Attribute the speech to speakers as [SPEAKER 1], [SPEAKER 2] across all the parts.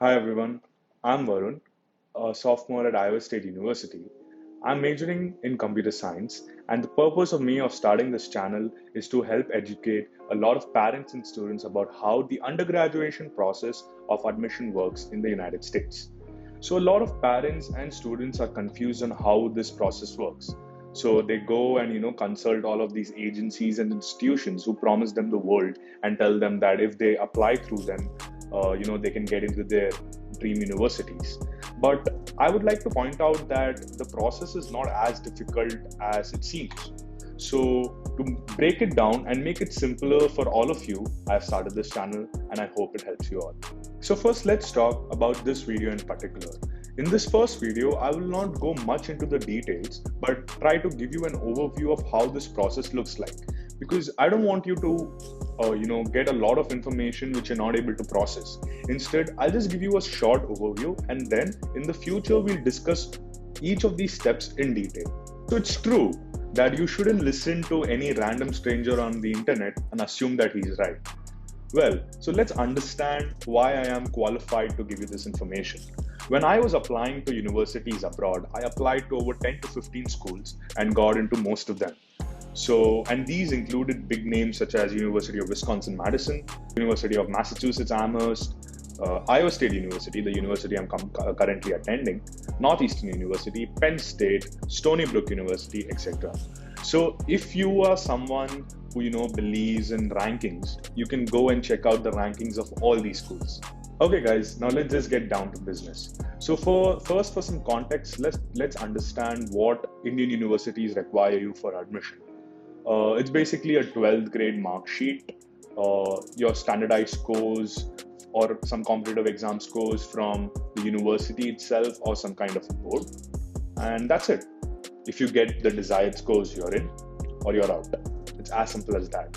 [SPEAKER 1] Hi everyone, I'm Varun, a sophomore at Iowa State University. I'm majoring in computer science, and the purpose of me of starting this channel is to help educate a lot of parents and students about how the undergraduation process of admission works in the United States. So a lot of parents and students are confused on how this process works. So they go and consult all of these agencies and institutions who promise them the world and tell them that if they apply through them, they can get into their dream universities. But I would like to point out that the process is not as difficult as it seems. So to break it down and make it simpler for all of you, I've started this channel and I hope it helps you all. So first, let's talk about this video in particular. In this first video, I will not go much into the details, but try to give you an overview of how this process looks like. Because I don't want you to, get a lot of information which you're not able to process. Instead, I'll just give you a short overview, and then in the future, we'll discuss each of these steps in detail. So it's true that you shouldn't listen to any random stranger on the internet and assume that he's right. Well, so let's understand why I am qualified to give you this information. When I was applying to universities abroad, I applied to over 10 to 15 schools and got into most of them. So, and these included big names such as University of Wisconsin-Madison, University of Massachusetts Amherst, Iowa State University, the university I'm currently attending, Northeastern University, Penn State, Stony Brook University, etc. So, if you are someone who believes in rankings, you can go and check out the rankings of all these schools. Okay, guys, now let's just get down to business. So, for some context, let's understand what Indian universities require you for admission. It's basically a 12th grade mark sheet, your standardized scores, or some competitive exam scores from the university itself or some kind of a board. And that's it. If you get the desired scores, you're in or you're out. It's as simple as that.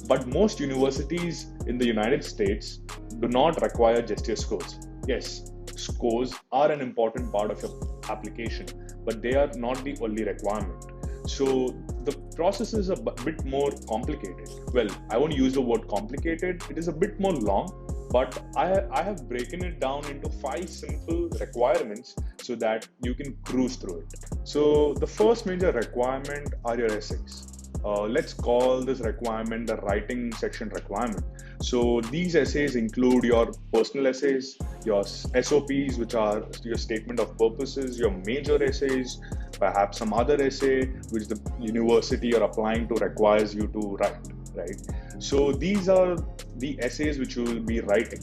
[SPEAKER 1] But most universities in the United States do not require just your scores. Yes, scores are an important part of your application, but they are not the only requirement. So the process is a bit more complicated. Well, I won't use the word complicated, it is a bit more long, but I have broken it down into 5 simple requirements so that you can cruise through it. So the first major requirement are your essays. Let's call this requirement the writing section requirement. So these essays include your personal essays, your SOPs, which are your statement of purposes, your major essays, perhaps some other essay which the university you're applying to requires you to write, right? So these are the essays which you will be writing,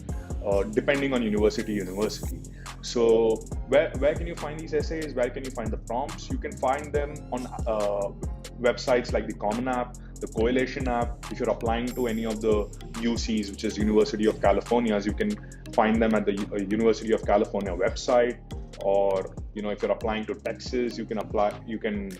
[SPEAKER 1] depending on university. So where can you find these essays? Where can you find the prompts? You can find them on websites like the Common App, the Coalition app. If you're applying to any of the UCs, which is University of California's, you can find them at the University of California website. Or if you're applying to Texas, you can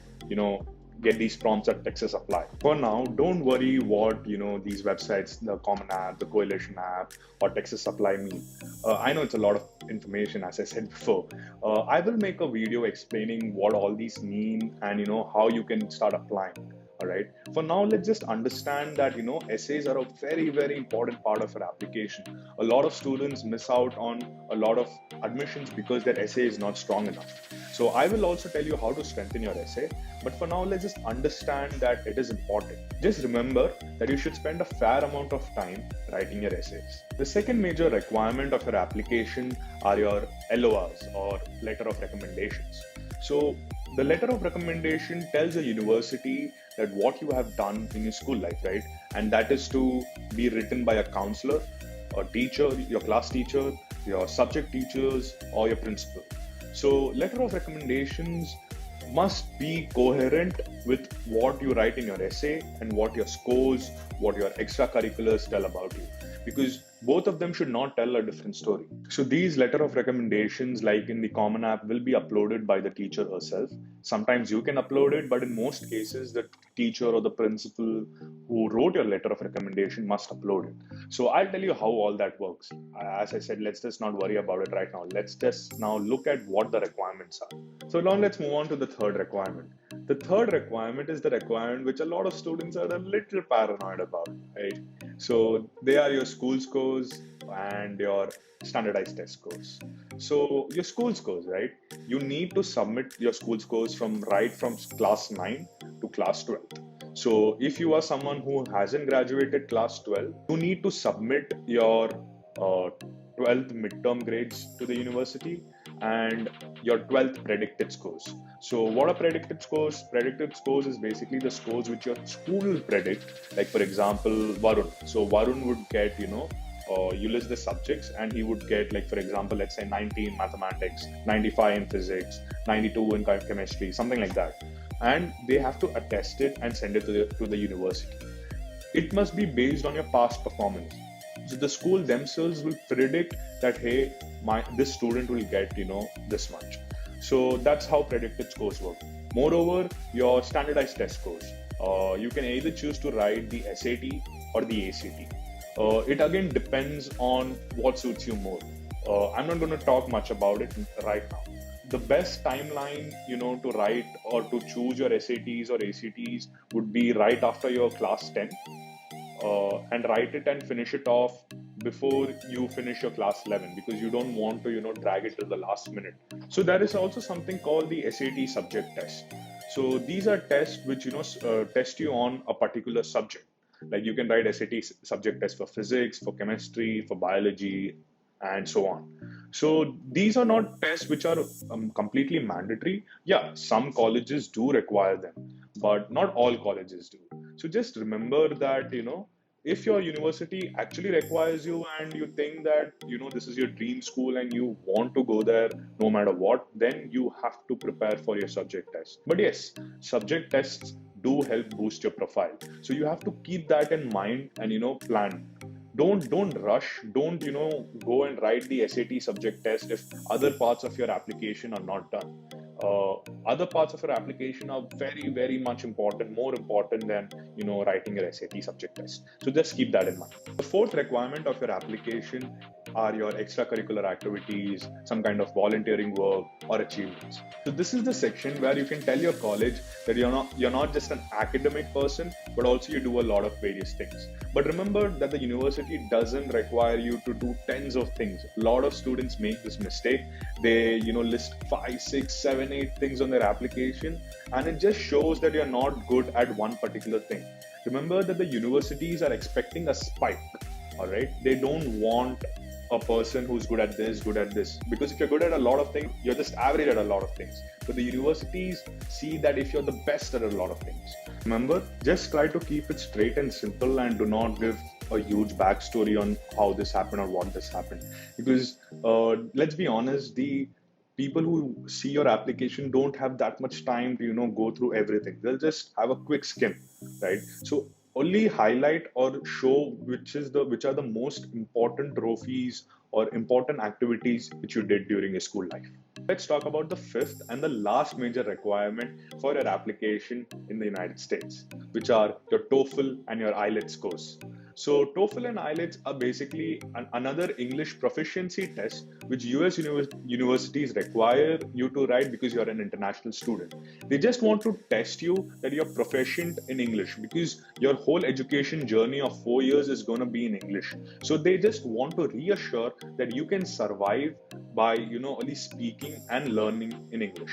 [SPEAKER 1] get these prompts at Texas Apply. For now, don't worry what these websites, the Common App, the Coalition app, or Texas Apply mean. I know it's a lot of information, as I said before. I will make a video explaining what all these mean and how you can start applying. All right. For now, let's just understand that essays are a very, very important part of your application. A lot of students miss out on a lot of admissions because their essay is not strong enough. So I will also tell you how to strengthen your essay. But for now, let's just understand that it is important. Just remember that you should spend a fair amount of time writing your essays. The second major requirement of your application are your LORs, or letter of recommendations. So the letter of recommendation tells a university that what you have done in your school life, right? And that is to be written by a counselor, a teacher, your class teacher, your subject teachers, or your principal. So letter of recommendations must be coherent with what you write in your essay and what your scores, what your extracurriculars tell about you, because both of them should not tell a different story. So these letter of recommendations, like in the Common App, will be uploaded by the teacher herself. Sometimes you can upload it, but in most cases, the teacher or the principal who wrote your letter of recommendation must upload it. So I'll tell you how all that works. As I said, let's just not worry about it right now. Let's just now look at what the requirements are. So now let's move on to the third requirement. The third requirement is the requirement which a lot of students are a little paranoid about, right? So they are your school scores, and your standardized test scores. So your school scores, right? You need to submit your school scores from class 9 to class 12. So if you are someone who hasn't graduated class 12, you need to submit your 12th midterm grades to the university and your 12th predicted scores. So what are predicted scores? Predicted scores is basically the scores which your school will predict. Like for example, Varun. So Varun would get, you list the subjects and he would get, like for example, let's say 90 in mathematics, 95 in physics, 92 in chemistry, something like that. And they have to attest it and send it to the university. It must be based on your past performance. So the school themselves will predict that, hey, this student will get, this much. So that's how predicted scores work. Moreover, your standardized test scores. You can either choose to write the SAT or the ACT. It again depends on what suits you more. I'm not going to talk much about it right now. The best timeline, to write or to choose your SATs or ACTs would be right after your class 10, and write it and finish it off before you finish your class 11, because you don't want to, drag it to the last minute. So there is also something called the SAT subject test. So these are tests which, test you on a particular subject. Like you can write SAT subject test for physics, for chemistry, for biology, and so on. So these are not tests which are completely mandatory. Yeah, some colleges do require them, but not all colleges do. So just remember that, if your university actually requires you and you think that, this is your dream school and you want to go there no matter what, then you have to prepare for your subject test. But yes, subject tests do help boost your profile. So you have to keep that in mind and, plan. Don't rush. Don't, go and write the SAT subject test if other parts of your application are not done. Other parts of your application are very, very much important, more important than, writing your SAT subject test. So just keep that in mind. The fourth requirement of your application are your extracurricular activities, some kind of volunteering work or achievements. So this is the section where you can tell your college that you're not just an academic person, but also you do a lot of various things. But remember that the university doesn't require you to do tens of things. A lot of students make this mistake. They, list 5, 6, 7, 8 things on their application, and it just shows that you're not good at one particular thing. Remember that the universities are expecting a spike. All right, they don't want a person who's good at this, because if you're good at a lot of things, you're just average at a lot of things. But the universities see that if you're the best at a lot of things. Remember, just try to keep it straight and simple and do not give a huge backstory on how this happened or what this happened. Because let's be honest, the people who see your application don't have that much time to, go through everything. They'll just have a quick skim, right? So only highlight or show which are the most important trophies or important activities which you did during your school life. Let's talk about the fifth and the last major requirement for your application in the United States, which are your TOEFL and your IELTS scores. So TOEFL and IELTS are basically another English proficiency test which US universities require you to write because you're an international student. They just want to test you that you're proficient in English, because your whole education journey of 4 years is going to be in English. So they just want to reassure that you can survive by, only speaking and learning in English.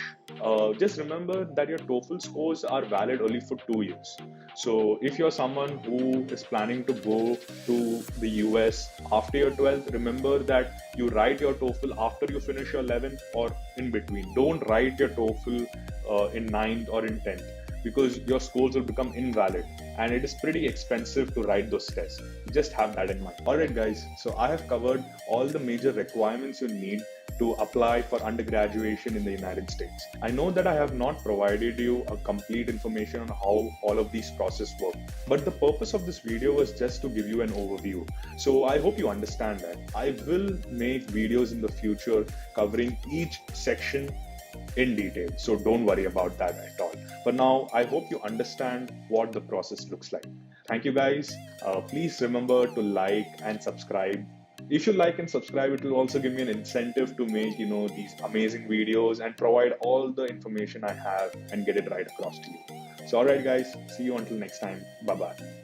[SPEAKER 1] Just remember that your TOEFL scores are valid only for 2 years. So if you're someone who is planning to go to the US after your 12th, remember that you write your TOEFL after you finish your 11th or in between. Don't write your TOEFL in 9th or in 10th, because your scores will become invalid and it is pretty expensive to write those tests. Just have that in mind. Alright guys, so I have covered all the major requirements you need to apply for undergraduation in the United States. I know that I have not provided you a complete information on how all of these processes work, but the purpose of this video was just to give you an overview. So I hope you understand that. I will make videos in the future covering each section in detail, so don't worry about that at all. But now I hope you understand what the process looks like. Thank you guys. Please remember to like and subscribe. If you like and subscribe, it will also give me an incentive to make, these amazing videos and provide all the information I have and get it right across to you. So alright guys, see you until next time. Bye bye.